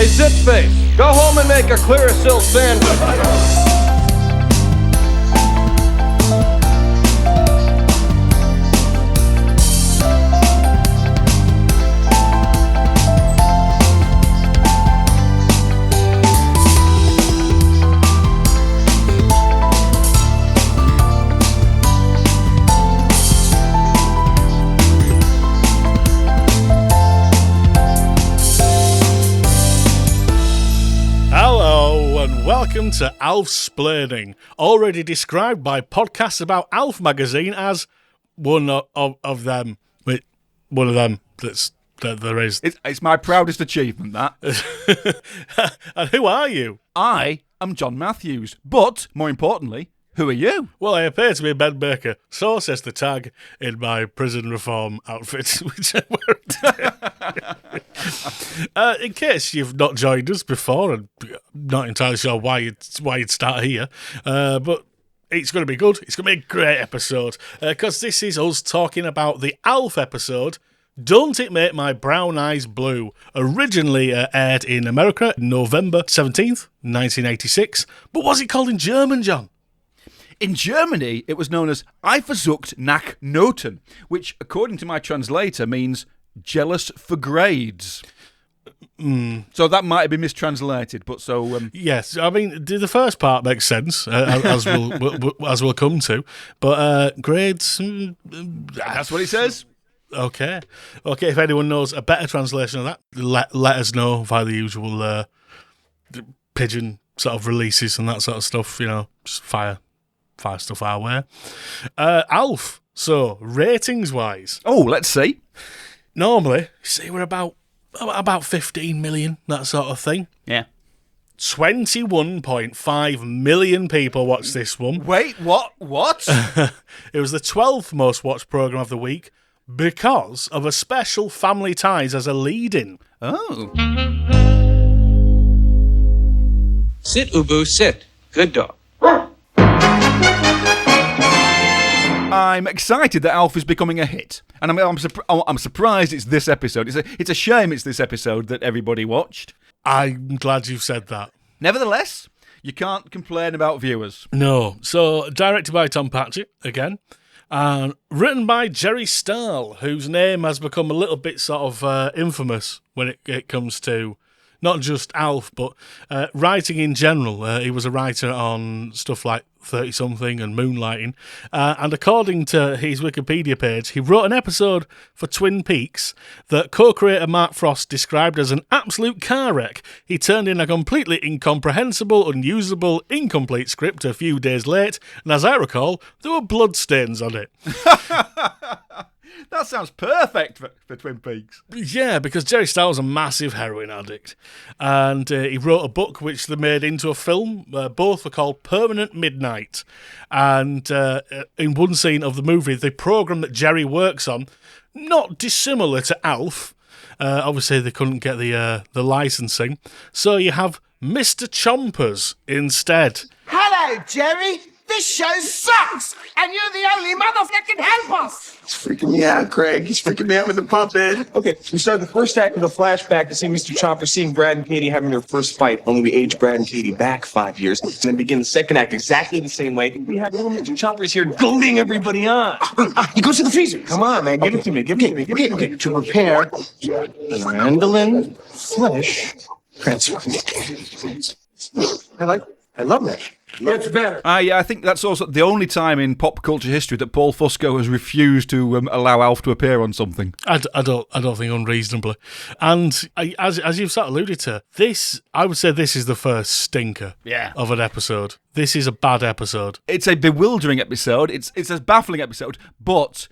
Hey, Zitface, go home and make a clear silk sandwich. Welcome to Alf-splaining, already described by podcasts about Alf magazine as one of them. One of them that there is. It's my proudest achievement, that. And who are you? I am John Matthews, but more importantly, who are you? Well, I appear to be Ben Baker. So says the tag in my prison reform outfit, which I'm wearing. In case you've not joined us before, and not entirely sure why you'd start here, but it's going to be good. It's going to be a great episode, because this is us talking about the Alf episode, Don't It Make My Brown Eyes Blue, originally aired in America November 17th, 1986. But what's it called in German, John? In Germany, it was known as I versucht nach Noten, which, according to my translator, means jealous for grades. So that might have been mistranslated, but so... Yes, I mean, the first part makes sense, as we'll come to, but grades... That's what it says. Okay, if anyone knows a better translation of that, let us know via the usual pigeon sort of releases and that sort of stuff, just fire stuff our way. Alf, so ratings-wise... Oh, let's see. Normally, see, we're about 15 million, that sort of thing. Yeah. 21.5 million people watched this one. Wait, what? It was the 12th most watched programme of the week because of a special Family Ties as a lead-in. Oh. Sit, Ubu, sit. Good dog. I'm excited that Alf is becoming a hit, and I'm surprised it's this episode. It's a shame it's this episode that everybody watched. I'm glad you've said that. Nevertheless, you can't complain about viewers. No. So, directed by Tom Patchett, again, and written by Jerry Stahl, whose name has become a little bit sort of infamous when it comes to not just Alf, but writing in general. He was a writer on stuff like 30-something and Moonlighting. And according to his Wikipedia page, he wrote an episode for Twin Peaks that co-creator Mark Frost described as an absolute car wreck. He turned in a completely incomprehensible, unusable, incomplete script a few days late, and as I recall, there were bloodstains on it. That sounds perfect for Twin Peaks. Yeah, because Jerry Stahl was a massive heroin addict. And he wrote a book which they made into a film. Both were called Permanent Midnight. And in one scene of the movie, the programme that Jerry works on, not dissimilar to Alf. Obviously, they couldn't get the licensing. So you have Mr. Chompers instead. Hello, Jerry. This show sucks, and you're the only mother that can help us. He's freaking me out, Craig. He's freaking me out with the puppet. Okay, we start the first act with a flashback to see Mr. Chomper seeing Brad and Katie having their first fight. Only we age Brad and Katie back 5 years, and then begin the second act exactly the same way. We have little Mr. Chomper's here goading everybody on. He goes to the freezer. Come on, man, give it to me. Give it to me. Okay. To prepare Randolin Flesh transfer. I love that. It's better. Yeah, I think that's also the only time in pop culture history that Paul Fusco has refused to allow Alf to appear on something. I don't think unreasonably. And as you've sort of alluded to, I would say this is the first stinker of an episode. This is a bad episode. It's a bewildering episode. It's a baffling episode, but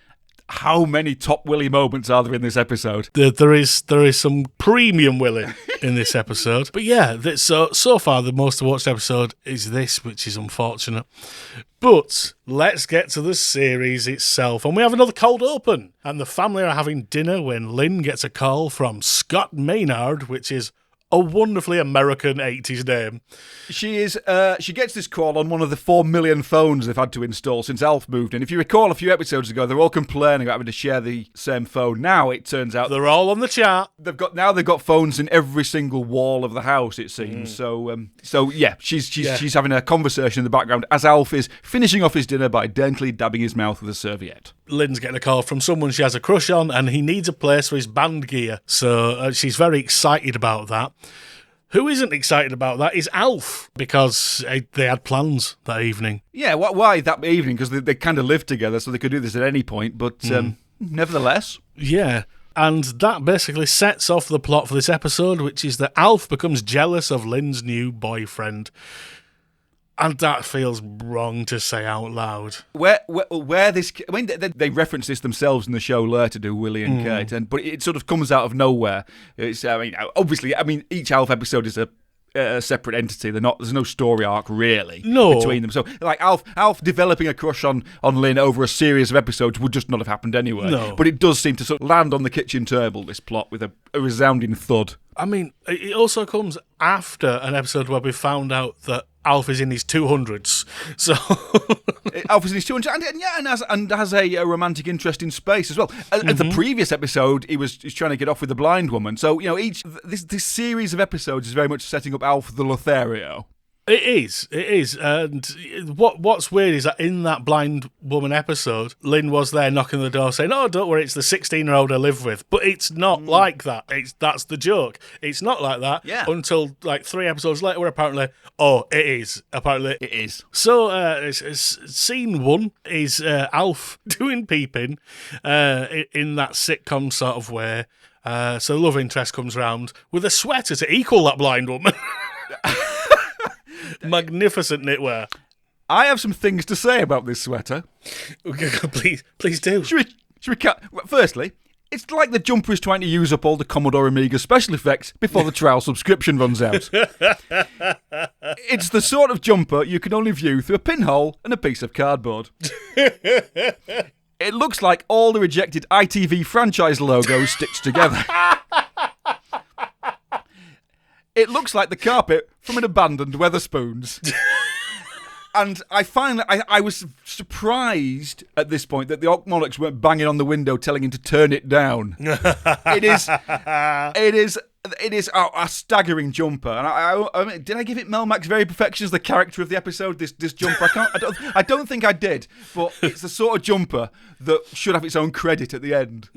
how many Top Willy moments are there in this episode? There is some premium Willy in this episode. But yeah, so far the most watched episode is this, which is unfortunate. But let's get to the series itself. And we have another cold open. And the family are having dinner when Lynn gets a call from Scott Maynard, which is a wonderfully American 80s name. She is. She gets this call on one of the 4 million phones they've had to install since Alf moved in. If you recall, a few episodes ago, they're all complaining about having to share the same phone. Now it turns out They're all on the chart. they've got phones in every single wall of the house. It seems. So yeah, she's having a conversation in the background as Alf is finishing off his dinner by daintily dabbing his mouth with a serviette. Lynn's getting a call from someone she has a crush on, and he needs a place for his band gear. So she's very excited about that. Who isn't excited about that is Alf, because they had plans that evening. Yeah, why that evening? Because they kind of lived together, so they could do this at any point. But nevertheless, Yeah. And that basically sets off the plot for this episode, which is that Alf becomes jealous of Lynn's new boyfriend. And that feels wrong to say out loud. where this? I mean, they reference this themselves in the show later, do Willie and Kate, but it sort of comes out of nowhere. It's, I mean, obviously, each Alf episode is a separate entity. There's no story arc really between them. So, like Alf developing a crush on Lynn over a series of episodes would just not have happened anyway. No. But it does seem to sort of land on the kitchen table, this plot, with a resounding thud. I mean, it also comes after an episode where we found out that Alf is in his 200s. So Alf is in his 200, and has a romantic interest in space as well. At the previous episode, he's trying to get off with the blind woman. So this series of episodes is very much setting up Alf the Lothario. It is. And what's weird is that in that blind woman episode, Lynn was there knocking on the door saying, "Oh, don't worry, it's the 16-year-old I live with." But it's not like that. That's the joke. It's not like that until like 3 episodes later where apparently, it is. Apparently It is. So scene 1 is Alf doing peeping in that sitcom sort of way. So the love interest comes round with a sweater to equal that blind woman. Magnificent knitwear. I have some things to say about this sweater. Please do. Should we firstly, it's like the jumper is trying to use up all the Commodore Amiga special effects before the trial subscription runs out. It's the sort of jumper you can only view through a pinhole and a piece of cardboard. It looks like all the rejected ITV franchise logos stitched together. It looks like the carpet from an abandoned Weatherspoons. And I was surprised at this point that the Monarchs weren't banging on the window telling him to turn it down. It is a staggering jumper. And I mean, did I give it Mel Mac's very perfection as the character of the episode? This jumper, I don't think I did. But it's the sort of jumper that should have its own credit at the end.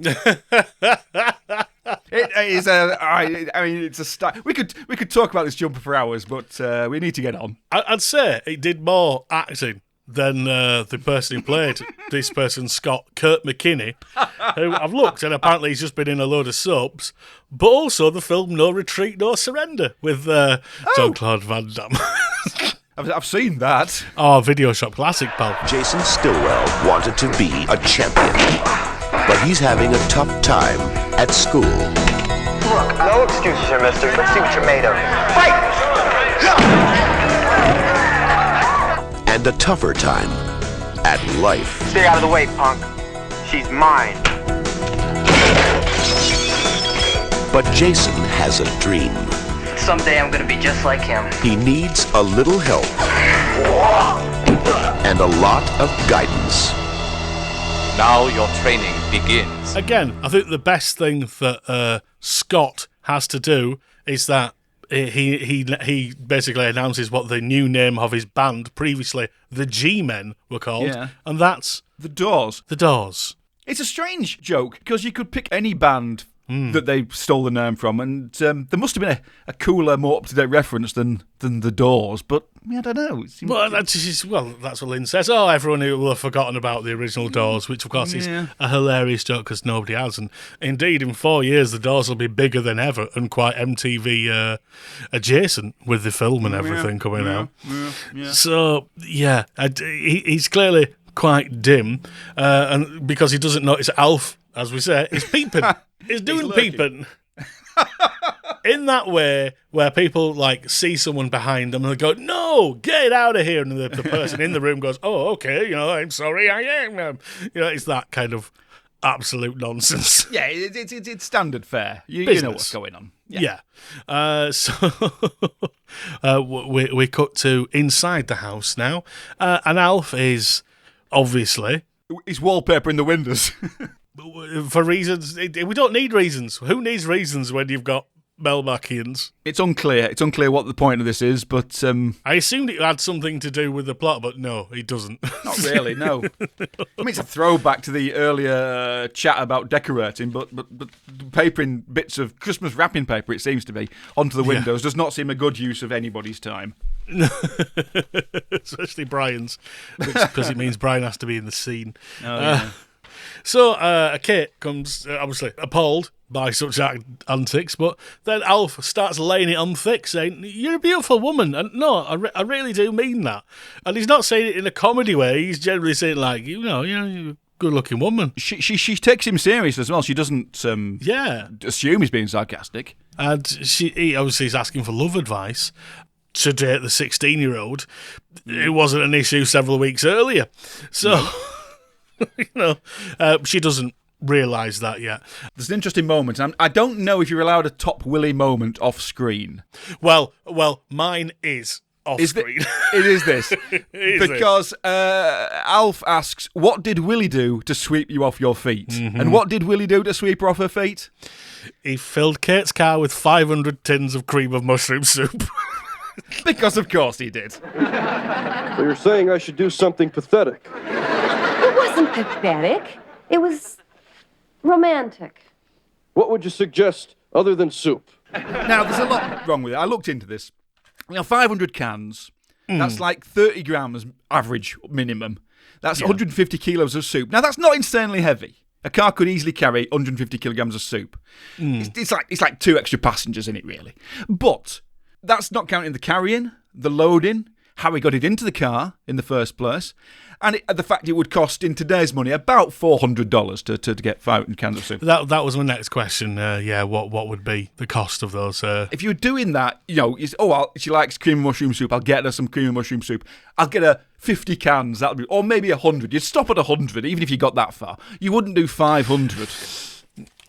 It is it's a we could talk about this jumper for hours, but we need to get on. I'd say it did more acting than the person who played this person, Kurt McKinney, who I've looked and apparently he's just been in a load of soaps, but also the film No Retreat, No Surrender with Jean-Claude Van Damme. I've seen that. Oh, Video Shop Classic, pal. Jason Stillwell wanted to be a champion, but he's having a tough time at school. Look, no excuses here, mister. Let's see what you're made of. Fight! And a tougher time at life. Stay out of the way, punk. She's mine. But Jason has a dream. Someday I'm gonna be just like him. He needs a little help and a lot of guidance. Now your training begins. Again, I think the best thing that Scott has to do is that he basically announces what the new name of his band, previously the G-Men, were called, and that's The Doors. The Doors. It's a strange joke because you could pick any band that they stole the name from, and there must have been a cooler, more up-to-date reference than The Doors, but I don't know. That's what Lynn says. Oh, everyone will have forgotten about the original Doors, which of course is a hilarious joke because nobody has. And indeed, in 4 years, the Doors will be bigger than ever and quite MTV adjacent with the film and everything coming out. So, he's clearly quite dim, and because he doesn't notice Alf, as we say, is peeping. He's doing peeping. In that way where people like see someone behind them and they go, "No, get out of here," and the person in the room goes, "Oh, okay, I'm sorry, I am." It's that kind of absolute nonsense. Yeah, it's standard fare. You know what's going on. Yeah. So we cut to inside the house now, and Alf is obviously He's wallpapering the windows. for reasons we don't need reasons. Who needs reasons when you've got Melmacians? It's unclear. It's unclear what the point of this is, but I assumed it had something to do with the plot, but no, it doesn't. not really. No. I mean, it's a throwback to the earlier chat about decorating, but papering bits of Christmas wrapping paper, it seems to be, onto the windows does not seem a good use of anybody's time. Especially Brian's, because it means Brian has to be in the scene. Oh, yeah. So Kate comes, obviously appalled by such antics, but then Alf starts laying it on thick, saying, "You're a beautiful woman," and no, I really do mean that. And he's not saying it in a comedy way. He's generally saying like, you're a good-looking woman. She takes him serious as well. She doesn't assume he's being sarcastic. And he obviously is asking for love advice to date the 16-year-old. It wasn't an issue several weeks earlier, so. She doesn't realise that yet. There's an interesting moment. I don't know if you're allowed a Top Willy moment off screen. Well, mine is off screen. It is this. Because Alf asks, what did Willy do to sweep you off your feet? Mm-hmm. And what did Willy do to sweep her off her feet? He filled Kate's car with 500 tins of cream of mushroom soup. Because of course he did. So you're saying I should do something pathetic? It wasn't pathetic. It was romantic. What would you suggest other than soup? Now, there's a lot wrong with it. I looked into this. 500 cans, that's like 30 grams average minimum. That's 150 kilos of soup. Now, that's not insanely heavy. A car could easily carry 150 kilograms of soup. It's like 2 extra passengers in it, really. But that's not counting the carrying, the loading, how he got it into the car in the first place, and the fact it would cost in today's money about $400 to get 500 cans of soup. That was my next question. What would be the cost of those? If you're doing that, she likes cream and mushroom soup. I'll get her some cream and mushroom soup. I'll get her 50 cans. That'll be, or maybe 100. You'd stop at 100, even if you got that far. You wouldn't do 500.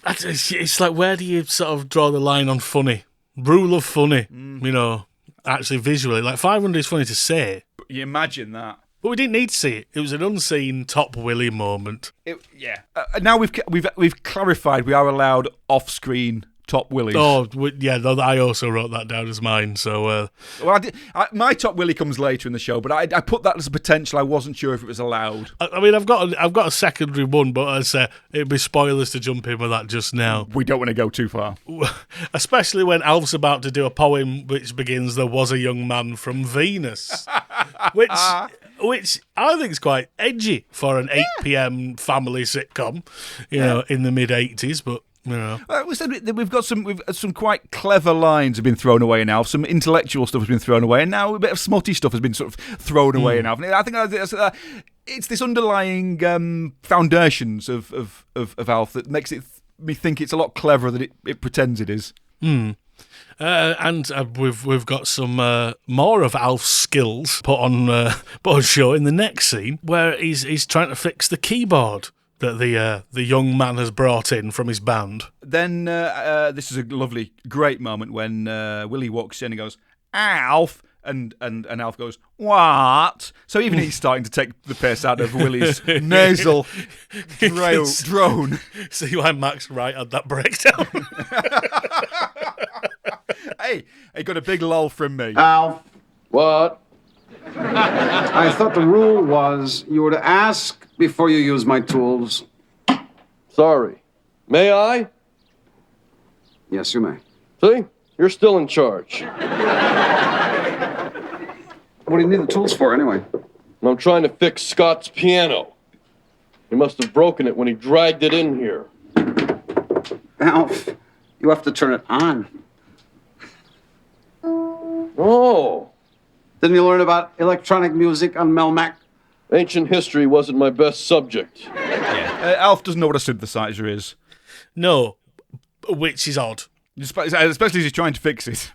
It's like, where do you sort of draw the line on funny? Rule of funny, actually visually. Like 500 is funny to say. But you imagine that. But we didn't need to see it. It was an unseen Top Willy moment. Now we've clarified we are allowed off-screen Top Willies. Oh, I also wrote that down as mine. So, my Top Willy comes later in the show, but I put that as a potential. I wasn't sure if it was allowed. I mean, I've got a secondary one, but I'd say it'd be spoilers to jump in with that just now. We don't want to go too far, especially when Alf's about to do a poem which begins, "There was a young man from Venus," which I think is quite edgy for an 8 p.m. family sitcom, in the mid '80s, but. We've got some quite clever lines have been thrown away now. Some intellectual stuff has been thrown away, and now a bit of smutty stuff has been sort of thrown away now. And I think it's this underlying foundations of Alf that makes me think it's a lot cleverer than it pretends it is. And we've got some more of Alf's skills put on show in the next scene, where he's trying to fix the keyboard that the young man has brought in from his band. Then this is a lovely, great moment when Willy walks in and goes, "Alf," and Alf goes, "What?" So even he's starting to take the piss out of Willy's nasal drone. See why Max Wright had that breakdown. Hey, he got a big lol from me. Alf. What? I thought the rule was you were to ask before you use my tools. Sorry. May I? Yes, you may. See? You're still in charge. What do you need the tools for, anyway? I'm trying to fix Scott's piano. He must have broken it when he dragged it in here. Alf, you have to turn it on. Oh. Didn't you learn about electronic music on Melmac? Ancient history wasn't my best subject. Alf doesn't know what a synthesizer is. No, which is odd. Especially as he's trying to fix it.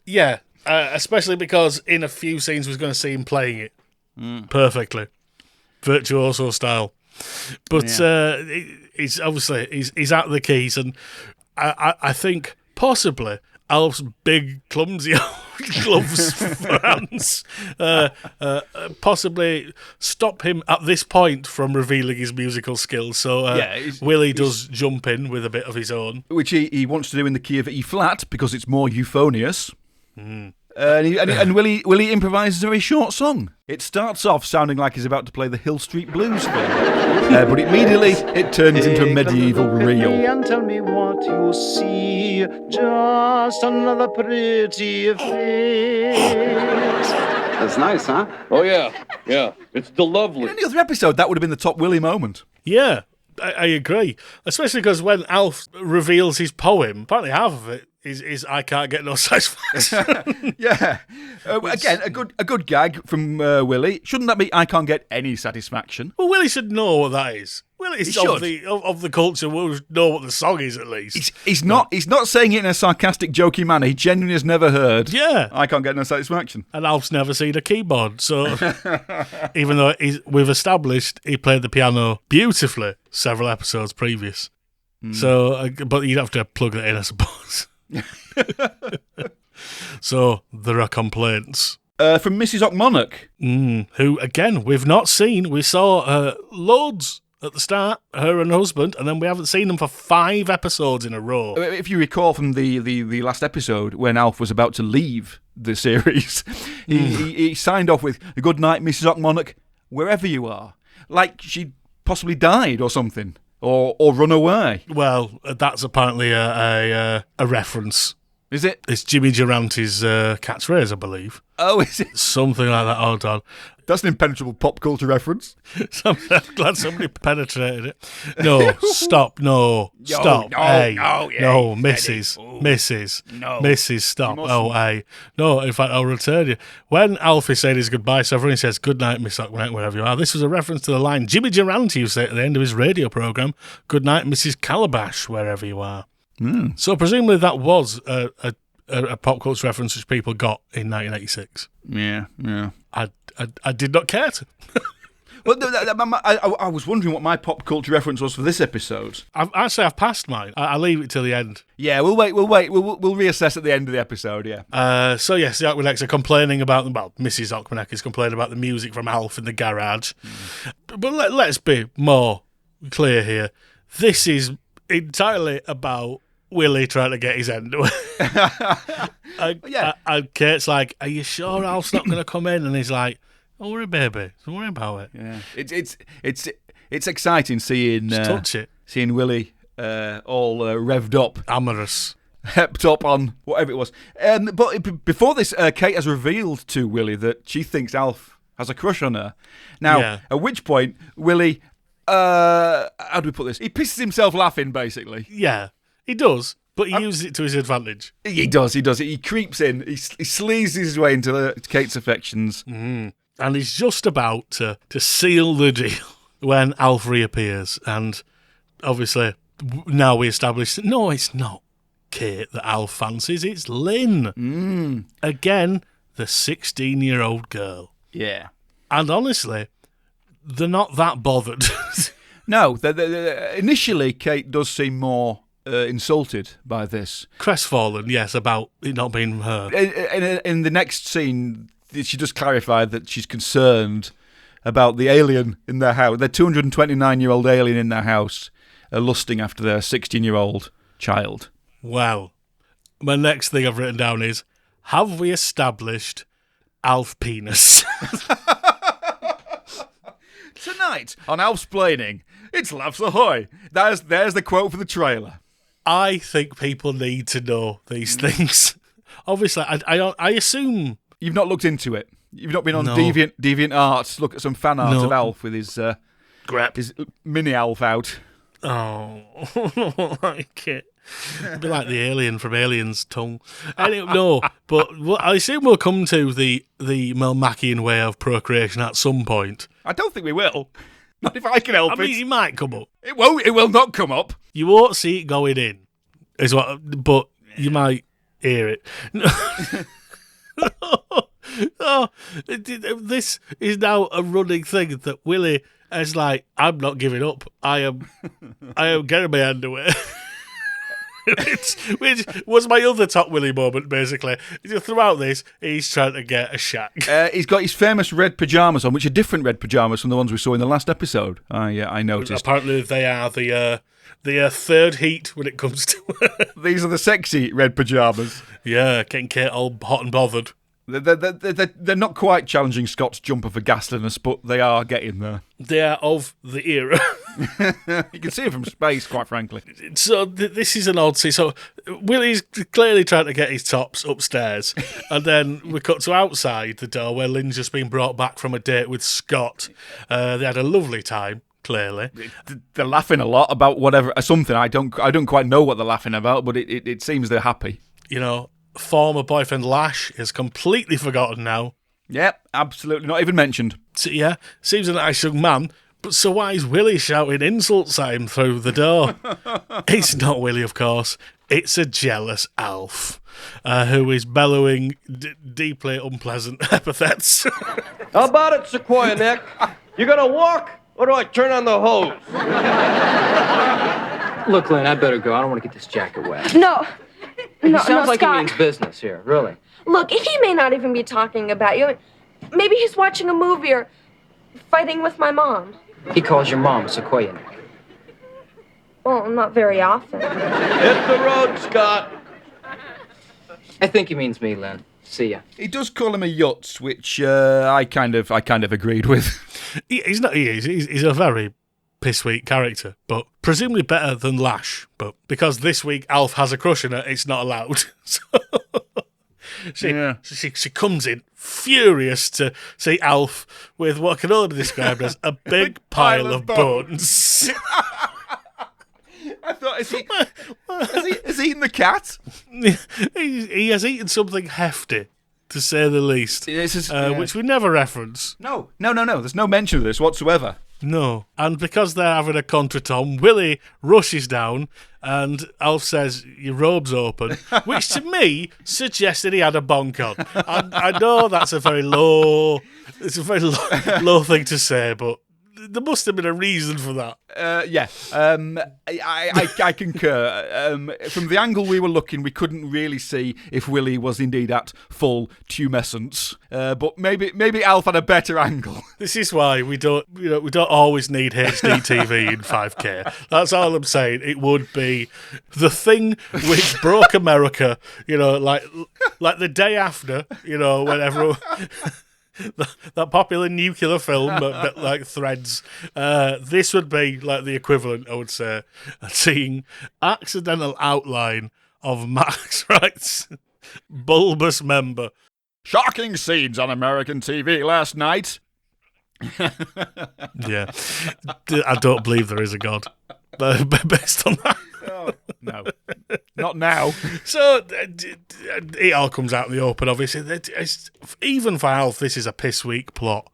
Yeah, especially because in a few scenes we're going to see him playing it perfectly. Virtuoso style. But he's obviously, he's at the keys, and I think possibly Alf's big, clumsy gloves for hands possibly stop him at this point from revealing his musical skills. So Willie does jump in with a bit of his own. Which he wants to do in the key of E flat because it's more euphonious. And Willie improvises a very short song. It starts off sounding like he's about to play the Hill Street Blues thing, but immediately it turns into a medieval reel. And tell me what you see, just another pretty face. That's nice, huh? Oh, yeah. It's lovely. In any other episode, that would have been the top Willie moment. Yeah, I agree. Especially because when Alf reveals his poem, apparently half of it is I can't get no satisfaction. Yeah. Again, a good gag from Willie. Shouldn't that be I can't get any satisfaction? Well, Willie should know what that is. Willie is of the culture will know what the song is at least. He's not saying it in a sarcastic, jokey manner. He genuinely has never heard. Yeah. I can't get no satisfaction. And Alf's never seen a keyboard, so even though we've established he played the piano beautifully several episodes previous. So, but you'd have to plug that in, I suppose. So there are complaints from Mrs. O'Monarch, who again we've not seen. We saw loads at the start, her and her husband, and then we haven't seen them for 5 episodes in a row. If you recall from the last episode when Alf was about to leave the series, he signed off with "Good night, Mrs. O'Monarch, wherever you are," like she possibly died or something. Or run away. Well, that's apparently a reference. Is it? It's Jimmy Durante's catchphrase, I believe. Oh, is it? Something like that. Hold on. That's an impenetrable pop culture reference. I'm glad somebody penetrated it. No, stop. No, stop. Hey, no, Mrs. Mrs. Stop. Oh, hey. No, in fact, I'll return you. When Alfie said his goodbye, so everyone says, "Good night, Miss Ockman," wherever you are. This was a reference to the line Jimmy Durante used to say at the end of his radio programme, "Good night, Mrs. Calabash," wherever you are. So presumably that was a pop culture reference which people got in 1986. Yeah. I did not care to. Well, I was wondering what my pop culture reference was for this episode. I've passed mine. I'll leave it till the end. Yeah, we'll wait. We'll reassess at the end of the episode, yeah. So, yes, the Alkmaneks are complaining about... Well, Mrs. Alkmanek is complaining about the music from Alf in the garage. But let's be more clear here. This is entirely about Willie trying to get his end away. And Kate's like, "Are you sure Alf's not going to come in?" And he's like, "Don't worry, baby. Don't worry about it." Yeah, it's exciting seeing touch it. Seeing Willie all revved up, amorous, hepped up on whatever it was. But before this, Kate has revealed to Willie that she thinks Alf has a crush on her. Now, at which point Willie, how do we put this? He pisses himself laughing, basically. Yeah, he does. But he uses it to his advantage. He does. He creeps in. He sleazes his way into Kate's affections. And he's just about to seal the deal when Alf reappears. And obviously, now we establish that, no, it's not Kate that Alf fancies. It's Lynn. Again, the 16-year-old girl. Yeah. And honestly, they're not that bothered. No. Initially, Kate does seem more... insulted by this. Crestfallen, yes, about it not being her. In the next scene, she just clarified that she's concerned about the alien in their house. Their 229-year-old alien in their house lusting after their 16-year-old child. Well, my next thing I've written down is, have we established Alf penis? Tonight, on Alf's Splaining, it's Laughs Ahoy. There's the quote for the trailer. I think people need to know these things. Obviously, I assume... You've not looked into it. You've not been on Deviant Art to look at some fan art of Alf with his mini Alf out. Oh, I don't like it. It'd be like the alien from Alien's tongue. Anyway, no, but I assume we'll come to the Melmacian way of procreation at some point. I don't think we will. Not if I can help it. I mean, it might come up. It won't. It will not come up. You won't see it going in, but you might hear it. This is now a running thing that Willie is like, I'm not giving up. I am getting my hand away. which was my other top Willy moment, basically. Throughout this, he's trying to get a shack. He's got his famous red pyjamas on, which are different red pyjamas from the ones we saw in the last episode. I noticed. Apparently, they are the third heat when it comes to... These are the sexy red pyjamas. Yeah, getting Kate all hot and bothered. They're not quite challenging Scott's jumper for ghastliness, but they are getting there. They are of the era. You can see them from space, quite frankly. So this is an odd scene. So Willie's clearly trying to get his tops upstairs, and then we cut to outside the door where Lynn's just been brought back from a date with Scott. They had a lovely time. Clearly, they're laughing a lot about whatever something. I don't quite know what they're laughing about, but it seems they're happy. You know, former boyfriend Lash is completely forgotten now. Yep, absolutely not even mentioned. So, yeah, seems a nice young man, but so why is Willie shouting insults at him through the door? It's not Willie, of course. It's a jealous Alf who is bellowing deeply unpleasant epithets. How about it, Sequoia Neck? You gonna walk, or do I turn on the hose? Look, Lynn, I better go. I don't want to get this jacket wet. No. He No, sounds like Scott. he means business here, really. Look, he may not even be talking about you. Maybe he's watching a movie or fighting with my mom. He calls your mom a sequoia neck. Well, not very often. Hit the road, Scott. I think he means me, Lynn. See ya. He does call him a yutz, which I kind of agreed with. He's not. He is. He's a very piss-weak character, but presumably better than Lash. But because this week Alf has a crush on her, it's not allowed. So she comes in furious to see Alf with what can only be described as a big pile of bones. I thought, has he eaten the cat? He has eaten something hefty, to say the least, which we never reference. No. There's no mention of this whatsoever. No. And because they're having a contretemps, Willie rushes down and Alf says, your robe's open, which to me suggested he had a bonk on. I know that's a very low thing to say, but there must have been a reason for that. I concur. From the angle we were looking, we couldn't really see if Willie was indeed at full tumescence. But maybe Alf had a better angle. This is why we don't always need HD TV in 5K. That's all I'm saying. It would be the thing which broke America. Like the day after. When everyone. That popular nuclear film, like Threads. This would be like the equivalent, I would say, seeing accidental outline of Max Wright's bulbous member. Shocking scenes on American TV last night. Yeah, I don't believe there is a God. Based on that. Oh, no, not now. So it all comes out in the open, obviously. Even for Alf, this is a piss-weak plot.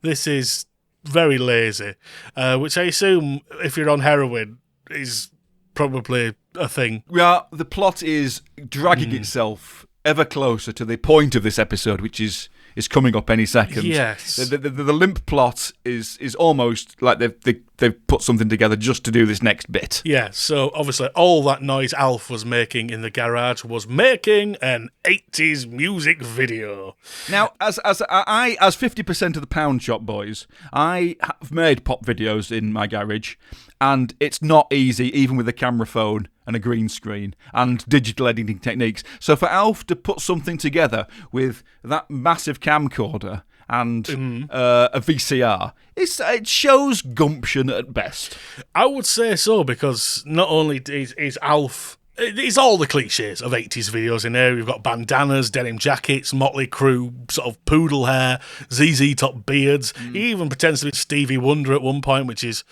This is very lazy, which I assume, if you're on heroin, is probably a thing. Yeah, the plot is dragging itself ever closer to the point of this episode, which is coming up any second. Yes. The limp plot is almost like they've put something together just to do this next bit. Yeah, so obviously all that noise Alf was making in the garage was making an 80s music video. Now, as 50% of the Pound Shop boys, I have made pop videos in my garage, and it's not easy, even with a camera phone and a green screen and digital editing techniques. So for Alf to put something together with that massive camcorder and a VCR, it shows gumption at best. I would say so, because not only is Alf... It's all the cliches of 80s videos in there. We've got bandanas, denim jackets, Motley Crue, sort of poodle hair, ZZ Top beards. He even pretends to be Stevie Wonder at one point, which is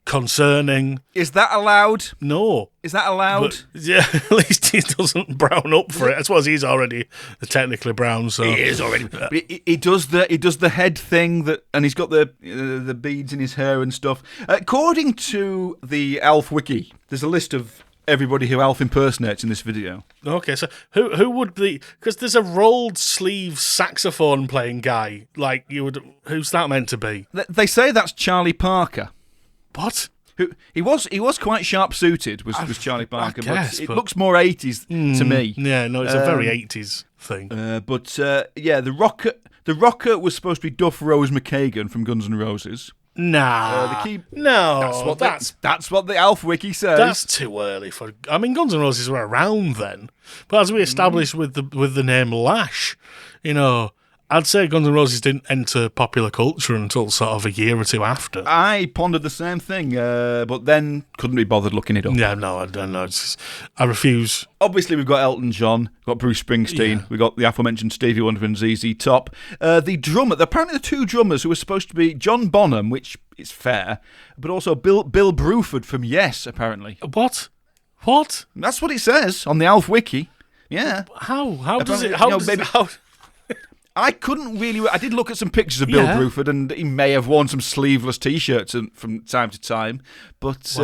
concerning. Is that allowed? No. Is that allowed? But, yeah, at least he doesn't brown up for it. I suppose he's already technically brown, so he is already. But he does the head thing and he's got the beads in his hair and stuff. According to the Alf wiki, there's a list of everybody who Alf impersonates in this video. Okay, so who would be? Because there's a rolled sleeve saxophone playing guy. Who's that meant to be? They say that's Charlie Parker. What? He was quite sharp suited. Was Charlie Parker? guess, but it but- looks more 80s to me. Yeah, no, it's a very 80s thing. The rocker was supposed to be Duff Rose McKagan from Guns N' Roses. Nah, no, That's what the Alf Wiki says. That's too early for. I mean, Guns N' Roses were around then, but as we established with the name Lash, I'd say Guns N' Roses didn't enter popular culture until sort of a year or two after. I pondered the same thing, but then couldn't be bothered looking it up. Yeah, no, I don't know. I refuse. Obviously, we've got Elton John, we've got Bruce Springsteen, we've got the aforementioned Stevie Wonder and ZZ Top. The drummer, apparently the two drummers who were supposed to be John Bonham, which is fair, but also Bill Bruford from Yes, apparently. What? That's what it says on the Alf Wiki. Yeah. How does it? I couldn't really. I did look at some pictures of Bill Bruford, and he may have worn some sleeveless T-shirts from time to time, but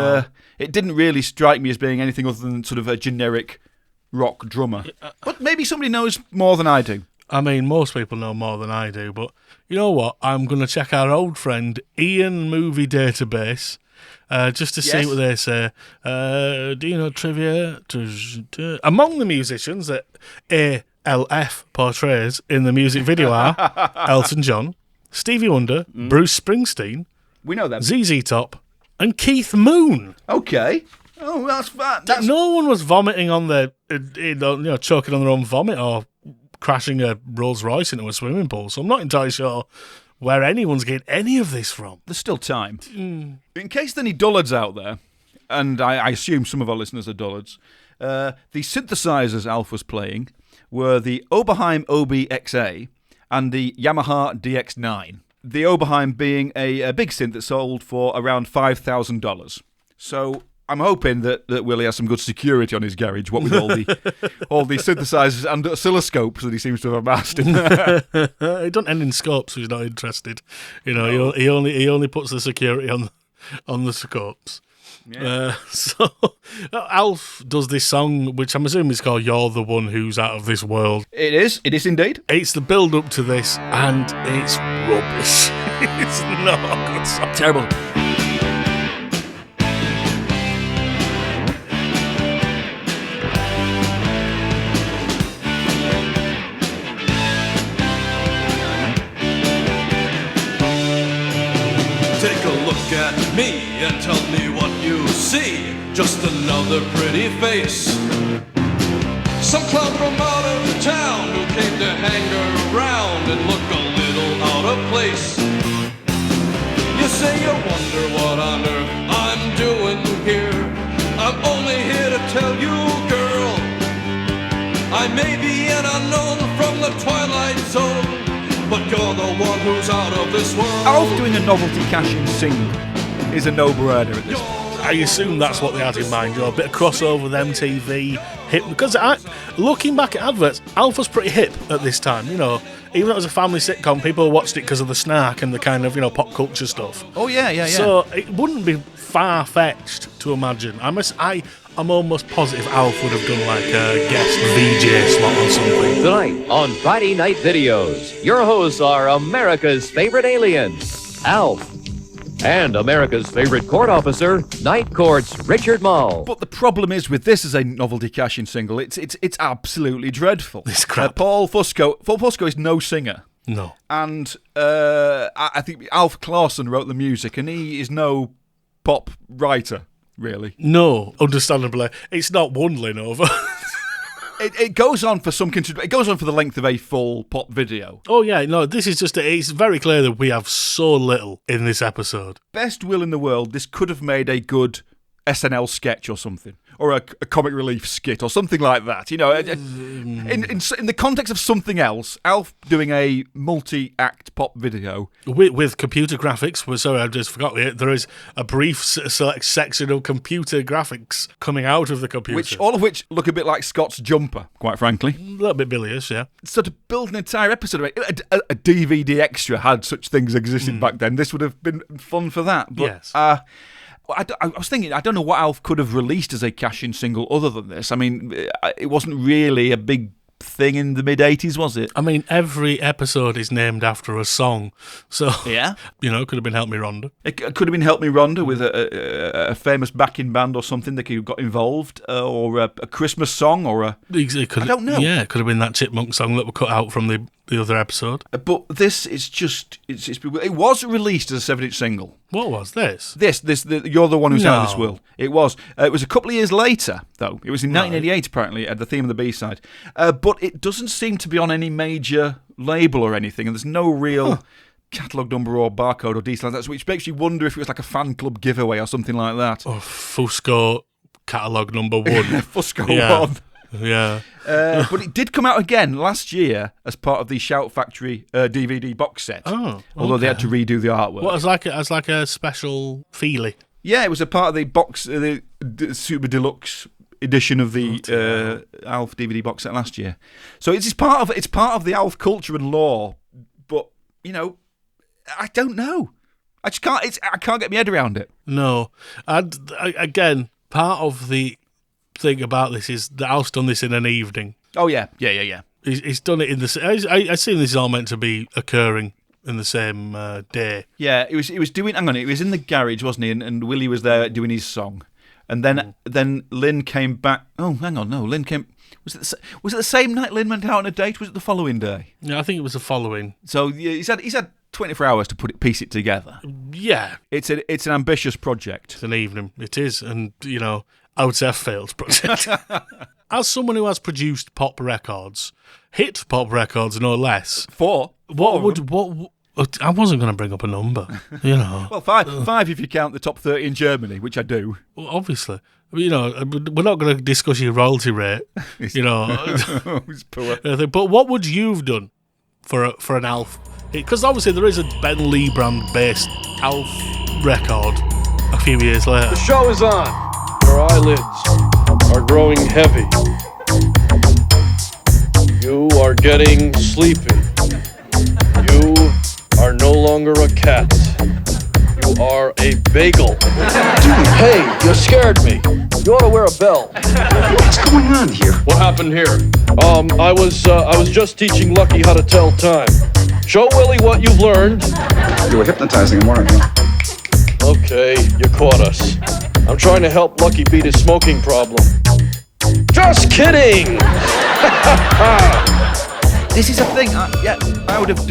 it didn't really strike me as being anything other than sort of a generic rock drummer. But maybe somebody knows more than I do. I mean, most people know more than I do, but you know what? I'm going to check our old friend Ian Movie Database just to see what they say. Do you know trivia? Among the musicians that ALF portrays in the music video are Elton John, Stevie Wonder, Bruce Springsteen, we know them, ZZ Top, and Keith Moon. Okay. Oh, that's fat. No one was vomiting on their, choking on their own vomit or crashing a Rolls Royce into a swimming pool. So I'm not entirely sure where anyone's getting any of this from. There's still time. In case there are any dullards out there, and I assume some of our listeners are dullards, the synthesizers Alf was playing were the Oberheim OB-XA and the Yamaha DX9. The Oberheim being a big synth that sold for around $5,000. So I'm hoping that Willie has some good security on his garage, what with all the synthesizers and oscilloscopes that he seems to have amassed in there. He don't end in scopes, so he's not interested. He only puts the security on the scopes. Yeah. So Alf does this song, which I'm assuming is called "You're the One Who's Out of This World." It is indeed. It's the build up to this, and it's rubbish. It's not a good song. Terrible. Take a look at me and tell me what you see. Just another pretty face. Some clown from out of town who came to hang around and look a little out of place. You say you wonder what on earth I'm doing here. I'm only here to tell you, girl, I may be an unknown from the Twilight Zone, but you're the one who's out of this world. Alf doing a novelty cash-in single is a no-brainer at this point. I assume that's what they had in mind, a bit of crossover with MTV, hip. Because looking back at adverts, Alf was pretty hip at this time, Even though it was a family sitcom, people watched it because of the snark and the kind of, pop culture stuff. Oh, yeah. So it wouldn't be far-fetched to imagine. I'm almost positive Alf would have done like a guest VJ slot or something. Tonight on Friday Night Videos, your hosts are America's favorite alien, Alf, and America's favorite court officer, Night Court's Richard Mull. But the problem is with this as a novelty cash-in single, it's absolutely dreadful. It's crap. Paul Fusco is no singer. No. And I think Alf Clausen wrote the music, and he is no pop writer, really. No, understandably. It's not wandling over. It goes on for it goes on for the length of a full pop video. Oh yeah, no, this is it's very clear that we have so little in this episode. Best will in the world, this could have made a good SNL sketch or something, or a comic relief skit or something like that. In the context of something else, Alf doing a multi-act pop video with computer graphics. Sorry, I just forgot it. There is a brief select section of computer graphics coming out of the computer, all of which look a bit like Scott's jumper, quite frankly. A little bit bilious, yeah. So to build an entire episode of it, a DVD extra had such things existed back then. This would have been fun for that. But, yes. I was thinking, I don't know what Alf could have released as a cash-in single other than this. I mean, it wasn't really a big thing in the mid-'80s, was it? I mean, every episode is named after a song. So, Yeah. it could have been Help Me Rhonda. It could have been Help Me Rhonda with a famous backing band or something that got involved, or a Christmas song, or I don't know. Yeah, it could have been that Chipmunk song that were cut out from the other episode. But this is just... It was released as a 7-inch single. What was this? You're the one who's out of this No. world. It was. It was a couple of years later, though. It was in 1988, apparently, at the theme of the B-side. But it doesn't seem to be on any major label or anything, and there's no real catalogue number or barcode or detail like that, which makes you wonder if it was like a fan club giveaway or something like that. Oh, Fusco catalogue number 1. Fusco 1. Yeah. But it did come out again last year as part of the Shout Factory DVD box set. Oh, although they had to redo the artwork. What, as like a special feelie? Yeah, it was a part of the box, the super deluxe edition of the Alf DVD box set last year. So it's part of the Alf culture and lore. But I don't know. I just can't. I can't get my head around it. No, and again, part of the thing about this is that Alf's done this in an evening. Oh yeah. He's done it in the. I assume this is all meant to be occurring in the same day. Yeah, it was doing. Hang on, it was in the garage, wasn't he? And Willie was there doing his song, and then Lynn came back. Oh, hang on, no, Lynn came. Was it the same night Lynn went out on a date? Was it the following day? Yeah, I think it was the following. So yeah, he's had 24 hours to piece it together. Yeah, it's an ambitious project. It's an evening. It is, and I would say a failed project. As someone who has produced pop records, hit pop records no less. What I wasn't going to bring up a number, Well, five if you count the top 30 in Germany, which I do. Well, obviously. We're not going to discuss your royalty rate, It's poor. But what would you have done for an Alf? Because obviously there is a Ben Lee brand-based Alf record a few years later. The show is on. Your eyelids are growing heavy. You are getting sleepy. You are no longer a cat. You are a bagel. Hey, you scared me. You ought to wear a bell. What's going on here? What happened here? I was just teaching Lucky how to tell time. Show Willie what you've learned. You were hypnotizing him, weren't you? Okay, you caught us. I'm trying to help Lucky beat his smoking problem. Just kidding! This is a thing. I would have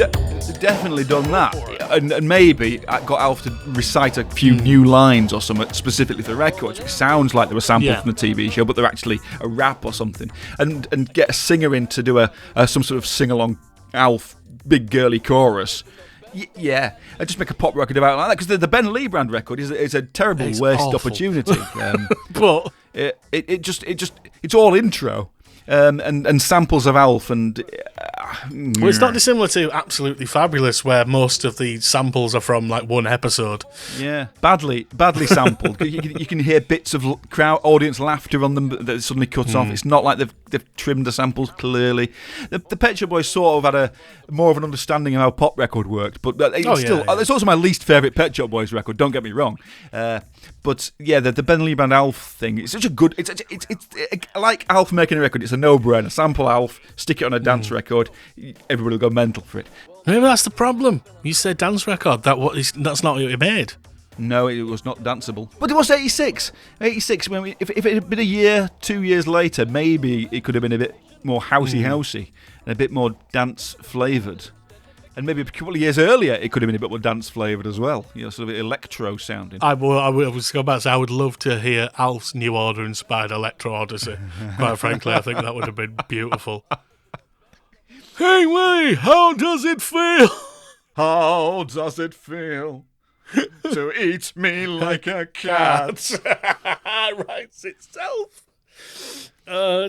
definitely done that, and maybe I got Alf to recite a few new lines or something specifically for the records. It sounds like they were sampled from the TV show, but they're actually a rap or something, and get a singer in to do some sort of sing-along Alf big girly chorus. Yeah, and just make a pop record about it like that, because the Ben Lee brand record is a terrible waste opportunity. But it's all intro. And samples of Alf and well, it's not dissimilar to Absolutely Fabulous, where most of the samples are from like one episode. Yeah, badly sampled. you can hear bits of audience laughter on them that suddenly cut off. It's not like they've trimmed the samples clearly. The Pet Shop Boys sort of had more of an understanding of how pop record worked, but it's also my least favourite Pet Shop Boys record. Don't get me wrong. But yeah, the Ben Lee Band Alf thing. It's such a good. It's like Alf making a record. It's a no-brainer. Sample Alf, stick it on a dance record. Everybody will go mental for it. Maybe that's the problem. You said dance record. That's not what you made. No, it was not danceable. But it was 86. 86. If it had been a year, 2 years later, maybe it could have been a bit more housey and a bit more dance flavoured. And maybe a couple of years earlier, it could have been a bit more dance flavoured as well. Sort of electro sounding. I was going back to say I would love to hear Alf's New Order inspired Electro Odyssey. Quite frankly, I think that would have been beautiful. Hey Willie, how does it feel? How does it feel to eat me like a cat? Writes itself. Yeah,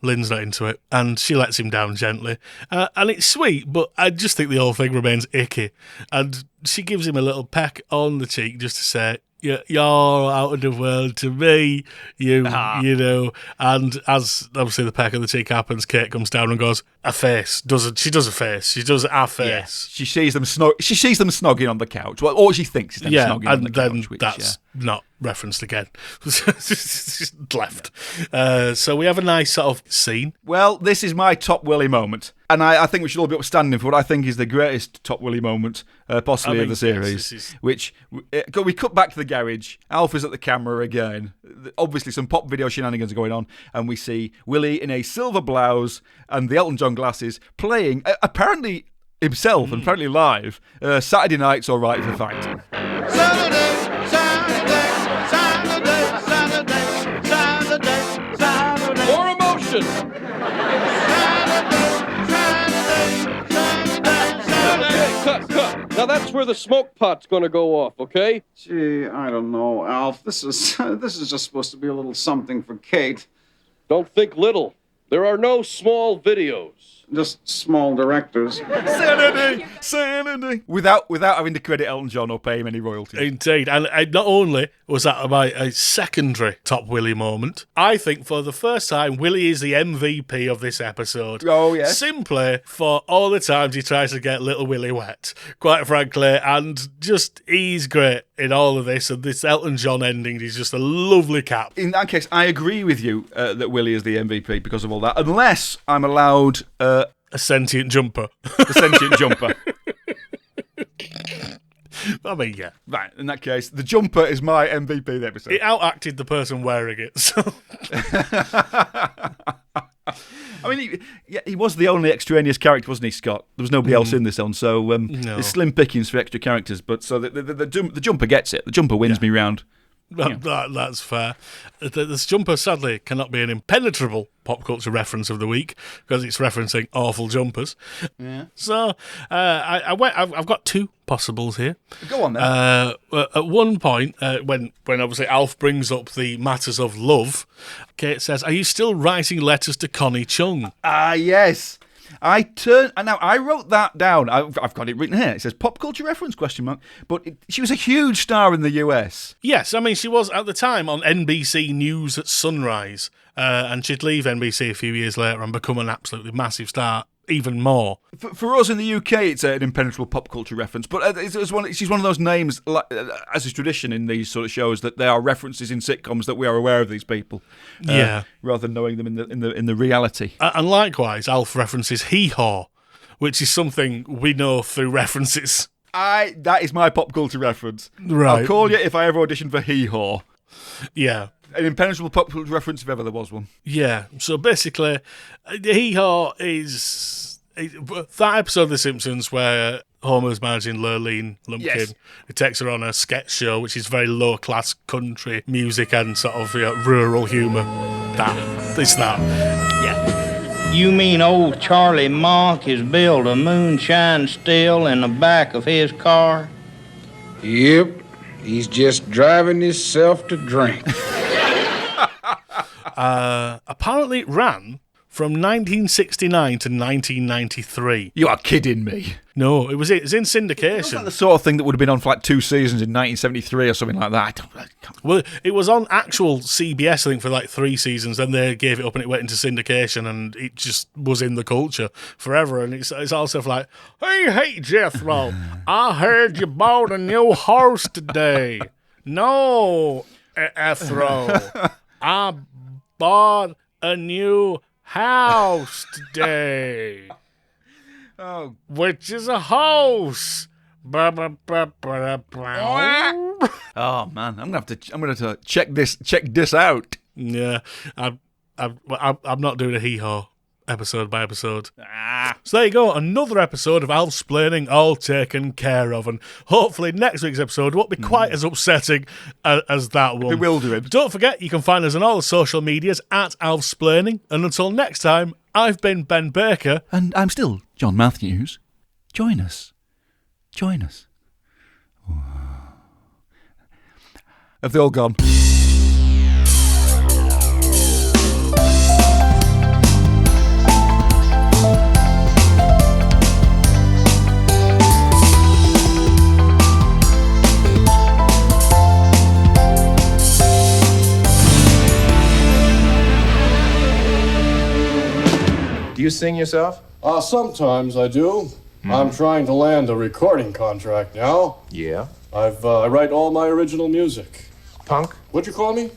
Lynn's not into it, and she lets him down gently. And it's sweet, but I just think the whole thing remains icky. And she gives him a little peck on the cheek just to say, you're out of the world to me, you know. And as obviously the peck on the cheek happens, Kate comes down and goes, a face. She does a face. She does a face. Yeah. She sees them snogging on the couch. Well, or she thinks is them snogging on the couch. That's not referenced again. Left. So we have a nice sort of scene. Well, this is my Top Willie moment. And I think we should all be upstanding for what I think is the greatest Top Willie moment, possibly of the series. Yes, Which, we cut back to the garage. Alf is at the camera again. Obviously, some pop video shenanigans are going on. And we see Willie in a silver blouse and the Elton John glasses playing, apparently himself, and apparently live, Saturday Night's All Right for Fighting. More emotion! Cut. Now that's where the smoke pot's gonna go off, okay? Gee, I don't know, Alf. This is just supposed to be a little something for Kate. Don't think little. There are no small videos. Just small directors. Sanity. Without having to credit Elton John or pay him any royalties. Indeed. And not only was that a secondary Top Willie moment, I think for the first time, Willie is the MVP of this episode. Oh, yes. Simply for all the times he tries to get little Willie wet, quite frankly, and just he's great in all of this, and this Elton John ending is just a lovely cap. In that case, I agree with you that Willie is the MVP because of all that, unless I'm allowed... a sentient jumper. The sentient jumper. I mean, yeah. Right, in that case, the jumper is my MVP of the episode. It outacted the person wearing it, so... I mean, he was the only extraneous character, wasn't he, Scott? There was nobody else in this one, so it's slim pickings for extra characters. But so the jumper gets it. The jumper wins me round. That's fair. This jumper, sadly, cannot be an impenetrable pop culture reference of the week because it's referencing awful jumpers. Yeah. So I've got two possibles here. Go on then. At one point, when obviously Alf brings up the matters of love, Kate says, "Are you still writing letters to Connie Chung?" Ah, yes. I wrote that down. I've got it written here. It says pop culture reference ? But she was a huge star in the US. Yes, I mean she was at the time on NBC News at sunrise, and she'd leave NBC a few years later and become an absolutely massive star. Even more. For us in the UK, it's an impenetrable pop culture reference, but she's one of those names, as is tradition in these sort of shows, that there are references in sitcoms that we are aware of these people, rather than knowing them in the reality. And likewise, Alf references hee-haw, which is something we know through references. That is my pop culture reference. Right. I'll call you if I ever audition for hee-haw. Yeah. An impenetrable pop culture reference if ever there was one. Yeah. So basically, hee-haw is that episode of The Simpsons where Homer's managing Lurleen Lumpkin. Yes. He takes her on a sketch show, which is very low-class country music and sort of rural humour. It's that. Yeah. You mean old Charlie Monk has built a moonshine still in the back of his car? Yep. He's just driving himself to drink. Apparently it ran from 1969 to 1993. You are kidding me. No, it was in syndication. It's like the sort of thing that would have been on for like 2 seasons in 1973 or something like that. Well, it was on actual CBS, I think, for like 3 seasons. Then they gave it up and it went into syndication, and it just was in the culture forever. And it's also like, hey, Jethro, I heard you bought a new horse today. No, Jethro, I bought a new house today. Oh, which is a house. Oh man, I'm gonna have to check this out. Yeah, I'm not doing a hee-haw episode by episode. So there you go, another episode of Alf Splaining all taken care of, and hopefully next week's episode won't be quite as upsetting as that one. Bewildering. Don't forget, you can find us on all the social medias at Alf Splaining, and until next time, I've been Ben Baker. And I'm still John Matthews. Join us. Have they all gone? Do you sing yourself? Sometimes I do. I'm trying to land a recording contract now. Yeah. I write all my original music. Punk? What'd you call me?